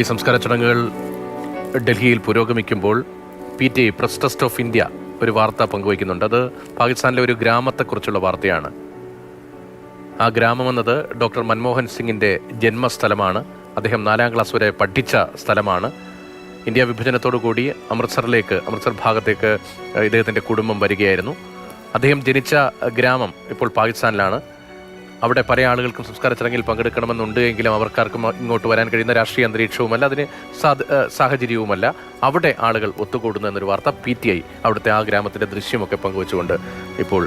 ഈ സംസ്കാര ചടങ്ങുകൾ ഡൽഹിയിൽ പുരോഗമിക്കുമ്പോൾ PTI press trust of India ഒരു വാർത്ത പങ്കുവയ്ക്കുന്നുണ്ട്. അത് പാകിസ്ഥാനിലെ ഒരു ഗ്രാമത്തെക്കുറിച്ചുള്ള വാർത്തയാണ്. ആ ഗ്രാമമെന്നത് ഡോക്ടർ മൻമോഹൻ സിംഗിൻ്റെ ജന്മസ്ഥലമാണ്. അദ്ദേഹം 4ാം ക്ലാസ് വരെ പഠിച്ച സ്ഥലമാണ്. ഇന്ത്യ വിഭജനത്തോടുകൂടി അമൃത്സർ ഭാഗത്തേക്ക് ഇദ്ദേഹത്തിൻ്റെ കുടുംബം വരികയായിരുന്നു. അദ്ദേഹം ജനിച്ച ഗ്രാമം ഇപ്പോൾ പാകിസ്ഥാനിലാണ്. അവിടെ പല ആളുകൾക്കും സംസ്കാര ചടങ്ങിൽ പങ്കെടുക്കണമെന്നുണ്ട് എങ്കിലും അവർക്കാർക്കും ഇങ്ങോട്ട് വരാൻ കഴിയുന്ന രാഷ്ട്രീയ അന്തരീക്ഷവുമല്ല, അതിന് സാഹചര്യവുമല്ല. അവിടെ ആളുകൾ ഒത്തുകൂടുന്നു എന്നൊരു വാർത്ത PTI അവിടുത്തെ ആ ഗ്രാമത്തിൻ്റെ ദൃശ്യമൊക്കെ പങ്കുവച്ചുകൊണ്ട് ഇപ്പോൾ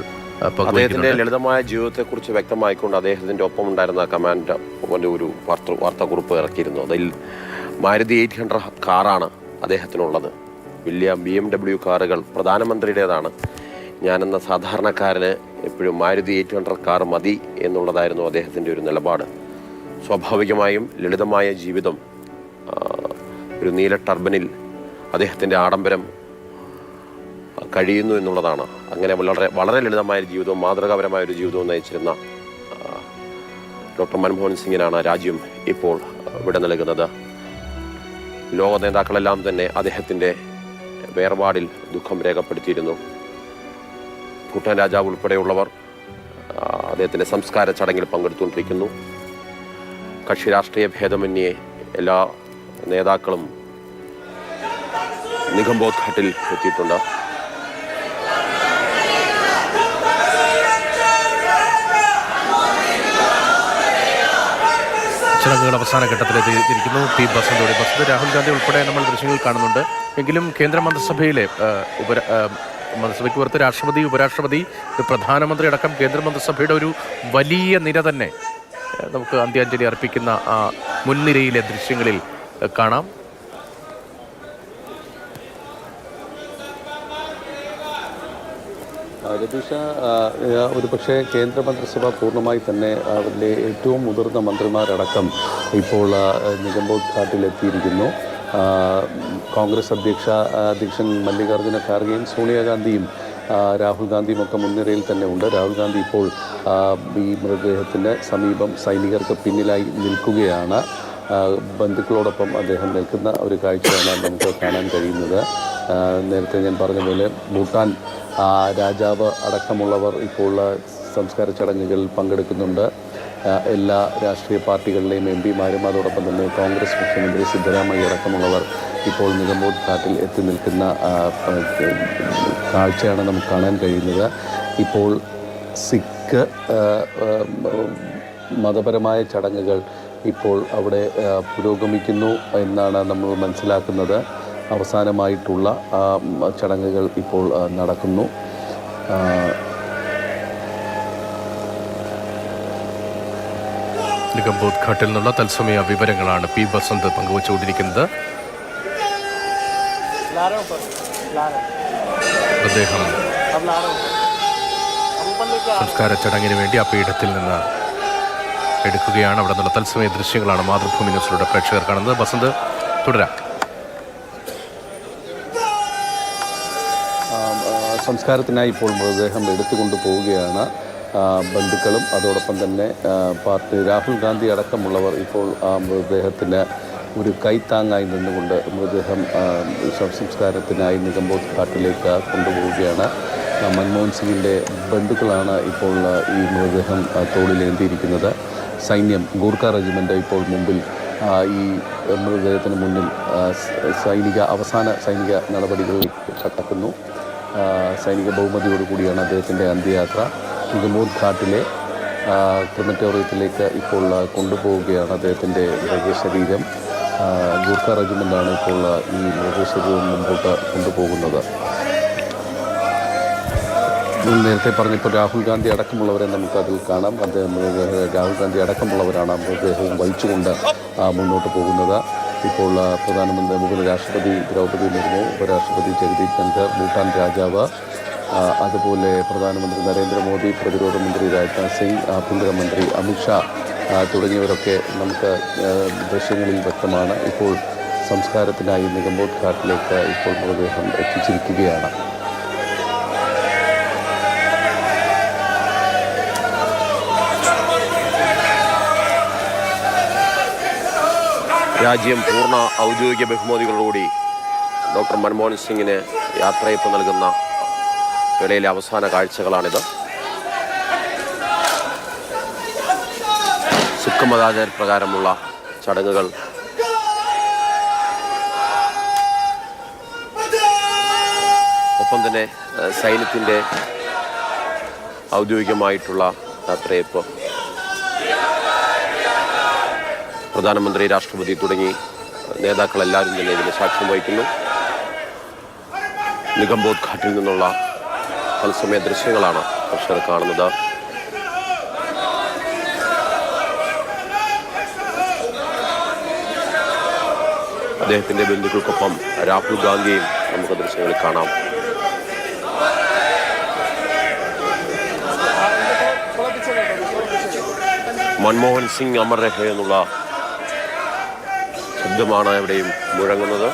അദ്ദേഹത്തിന്റെ ലളിതമായ ജീവിതത്തെക്കുറിച്ച് വ്യക്തമായിക്കൊണ്ട് അദ്ദേഹത്തിന്റെ ഒപ്പം ഉണ്ടായിരുന്ന കമാൻഡർ ഒരു വാർത്താക്കുറിപ്പ് ഇറക്കിയിരുന്നു. അതിൽ മാരുതി 800 കാറാണ് അദ്ദേഹത്തിനുള്ളത്. വലിയ BMW കാറുകൾ പ്രധാനമന്ത്രിയുടേതാണ്. ഞാനെന്ന സാധാരണക്കാരന് എപ്പോഴും മാരുതി 800 കാർ മതി എന്നുള്ളതായിരുന്നു അദ്ദേഹത്തിൻ്റെ ഒരു നിലപാട്. സ്വാഭാവികമായും ലളിതമായ ജീവിതം, ഒരു നീല ടർബനിൽ അദ്ദേഹത്തിൻ്റെ ആഡംബരം കഴിയുന്നു എന്നുള്ളതാണ്. അങ്ങനെ വളരെ ലളിതമായ ജീവിതവും മാതൃകാപരമായ ഒരു ജീവിതവും നയിച്ചിരുന്ന ഡോക്ടർ മൻമോഹൻ സിംഗിനാണ് രാജ്യം ഇപ്പോൾ വിട നൽകുന്നത്. ലോക നേതാക്കളെല്ലാം തന്നെ അദ്ദേഹത്തിൻ്റെ വേർപാടിൽ ദുഃഖം രേഖപ്പെടുത്തിയിരുന്നു. ഭൂട്ടാൻ രാജാവ് ഉൾപ്പെടെയുള്ളവർ അദ്ദേഹത്തിൻ്റെ സംസ്കാര ചടങ്ങിൽ പങ്കെടുത്തുകൊണ്ടിരിക്കുന്നു. കക്ഷി രാഷ്ട്രീയ ഭേദമന്യേ എല്ലാ നേതാക്കളും നിഗംബോധ് ഘാട്ടിൽ എത്തിയിട്ടുണ്ട്. ചടങ്ങുകൾ അവസാന ഘട്ടത്തിലെത്തിയിരിക്കുന്നു. ബസന്ത് രാഹുൽ ഗാന്ധി ഉൾപ്പെടെ നമ്മൾ ദൃശ്യങ്ങൾ കാണുന്നുണ്ട്. എങ്കിലും കേന്ദ്ര മന്ത്രിസഭയിലെ മന്ത്രിസഭയ്ക്ക് പുറത്ത് രാഷ്ട്രപതി, ഉപരാഷ്ട്രപതി, പ്രധാനമന്ത്രി അടക്കം കേന്ദ്രമന്ത്രിസഭയുടെ ഒരു വലിയ നിര തന്നെ നമുക്ക് അന്ത്യാഞ്ജലി അർപ്പിക്കുന്ന ആ മുൻനിരയിലെ ദൃശ്യങ്ങളിൽ കാണാം. രതീഷ, ഒരു പക്ഷേ കേന്ദ്രമന്ത്രിസഭ പൂർണ്ണമായി തന്നെ അവരിലെ ഏറ്റവും മുതിർന്ന മന്ത്രിമാരടക്കം ഇപ്പോൾ നിഗംബോധ് ഘാട്ടിലെത്തിയിരിക്കുന്നു. കോൺഗ്രസ് അധ്യക്ഷൻ മല്ലികാർജ്ജുന ഖാർഗെയും സോണിയാഗാന്ധിയും രാഹുൽ ഗാന്ധിയും ഒക്കെ മുൻനിരയിൽ തന്നെ ഉണ്ട്. രാഹുൽ ഗാന്ധി ഇപ്പോൾ ഈ മൃതദേഹത്തിന് സമീപം സൈനികർക്ക് പിന്നിലായി നിൽക്കുകയാണ്. ബന്ധുക്കളോടൊപ്പം അദ്ദേഹം നിൽക്കുന്ന ഒരു കാഴ്ചയാണ് നമുക്ക് കാണാൻ കഴിയുന്നത്. നേരത്തെ ഞാൻ പറഞ്ഞ പോലെ ഭൂട്ടാൻ രാജാവ് അടക്കമുള്ളവർ ഇപ്പോൾ സംസ്കാര ചടങ്ങുകളിൽ പങ്കെടുക്കുന്നുണ്ട്. എല്ലാ രാഷ്ട്രീയ പാർട്ടികളിലെയും MP മാരും അതോടൊപ്പം തന്നെ കോൺഗ്രസ് മുഖ്യമന്ത്രി സിദ്ധരാമയ്യ അടക്കമുള്ളവർ ഇപ്പോൾ നിഗംബോധ് ഘാട്ടിൽ എത്തി നിൽക്കുന്ന കാഴ്ചയാണ് നമുക്ക് കാണാൻ കഴിയുന്നത്. ഇപ്പോൾ സിഖ് മതപരമായ ചടങ്ങുകൾ ഇപ്പോൾ അവിടെ പുരോഗമിക്കുന്നു എന്നാണ് നമ്മൾ മനസ്സിലാക്കുന്നത്. അവസാനമായിട്ടുള്ള ചടങ്ങുകൾ ഇപ്പോൾ നടക്കുന്നു. നിഗംബോധ് ഘാട്ടിൽ നിന്നുള്ള തത്സമയ വിവരങ്ങളാണ് ബസന്ത് പങ്കുവച്ചുകൊണ്ടിരിക്കുന്നത്. അദ്ദേഹം സംസ്കാര ചടങ്ങിന് വേണ്ടി ആ പീഠത്തിൽ നിന്ന് എടുക്കുകയാണ്. അവിടെ നിന്നുള്ള തത്സമയ ദൃശ്യങ്ങളാണ് മാതൃഭൂമി ന്യൂസിലൂടെ പ്രേക്ഷകർ കാണുന്നത്. ബസന്ത്, തുടരാം. സംസ്കാരത്തിനായി ഇപ്പോൾ മൃതദേഹം എടുത്തുകൊണ്ട് പോവുകയാണ് ബന്ധുക്കളും അതോടൊപ്പം തന്നെ രാഹുൽ ഗാന്ധി അടക്കമുള്ളവർ ഇപ്പോൾ ആ മൃതദേഹത്തിന് ഒരു കൈത്താങ്ങായി നിന്നുകൊണ്ട് മൃതദേഹം സംസ്കാരത്തിനായി നിഗംബോധ് ഘാട്ടിലേക്ക് കൊണ്ടുപോവുകയാണ്. മൻമോഹൻ സിംഗിൻ്റെ ബന്ധുക്കളാണ് ഇപ്പോൾ ഈ മൃതദേഹം തോളിലേന്തിയിരിക്കുന്നത്. സൈന്യം, ഗൂർഖ റെജിമെൻ്റ് ഇപ്പോൾ മുമ്പിൽ ഈ മൃതദേഹത്തിന് മുന്നിൽ അവസാന സൈനിക നടപടികളിൽ കടക്കുന്നു. സൈനിക ബഹുമതിയോടുകൂടിയാണ് അദ്ദേഹത്തിൻ്റെ അന്ത്യയാത്ര. നിഗംബോധ് ഘാട്ടിലെ ക്രിമറ്റോറിയത്തിലേക്ക് ഇപ്പോൾ കൊണ്ടുപോവുകയാണ് അദ്ദേഹത്തിൻ്റെ മൃതശരീരം. ഗൂർഖ റെജിമെൻ്റാണ് ഇപ്പോൾ ഈ മൃതശരീരം മുമ്പോട്ട് കൊണ്ടുപോകുന്നത്. നേരത്തെ പറഞ്ഞപ്പോൾ രാഹുൽ ഗാന്ധി അടക്കമുള്ളവരെ നമുക്കതിൽ കാണാം. രാഹുൽ ഗാന്ധി അടക്കമുള്ളവരാണ് മൃതദേഹവും വഹിച്ചുകൊണ്ട് മുന്നോട്ട് പോകുന്നത്. ഇപ്പോൾ പ്രധാനമന്ത്രി, രാഷ്ട്രപതി ദ്രൗപദി മുർമു, ഉപരാഷ്ട്രപതി ജഗദീപ് ധൻഖർ, ഭൂട്ടാൻ രാജാവ്, അതുപോലെ പ്രധാനമന്ത്രി നരേന്ദ്രമോദി, പ്രതിരോധ മന്ത്രി രാജ്നാഥ് സിംഗ്, ആഭ്യന്തരമന്ത്രി അമിത്ഷാ തുടങ്ങിയവരൊക്കെ നമുക്ക് ദൃശ്യങ്ങളിൽ വ്യക്തമാണ്. ഇപ്പോൾ സംസ്കാരത്തിനായി നിഗംബോധ് ഘാട്ടിലേക്ക് ഇപ്പോൾ മൃതദേഹം എത്തിച്ചിരിക്കുകയാണ്. രാജ്യം പൂർണ്ണ ഔദ്യോഗിക ബഹുമതികളോടുകൂടി ഡോക്ടർ മൻമോഹൻ സിംഗിന് യാത്രയപ്പ് നൽകുന്ന വേളയിലെ അവസാന കാഴ്ചകളാണിത്. സിഖ് മതാചാരപ്രകാരമുള്ള ചടങ്ങുകൾ ഒപ്പം തന്നെ സൈന്യത്തിൻ്റെ ഔദ്യോഗികമായിട്ടുള്ള യാത്രയപ്പ്, പ്രധാനമന്ത്രി, രാഷ്ട്രപതി തുടങ്ങി നേതാക്കളെല്ലാവരും തന്നെ ഇതിന് സാക്ഷ്യം വഹിക്കുന്നു. നിഗംബോധ് ഘാട്ടിൽ നിന്നുള്ള തത്സമയ ദൃശ്യങ്ങളാണ് പ്രേക്ഷകർ കാണുന്നത്. അദ്ദേഹത്തിൻ്റെ ബന്ധുക്കൾക്കൊപ്പം രാഹുൽ ഗാന്ധിയും നമുക്ക് ദൃശ്യങ്ങളിൽ കാണാം. മൻമോഹൻ സിംഗ് അമർ രഹേ എന്നുള്ള ശബ്ദമാണ് എവിടെയും മുഴങ്ങുന്നത്.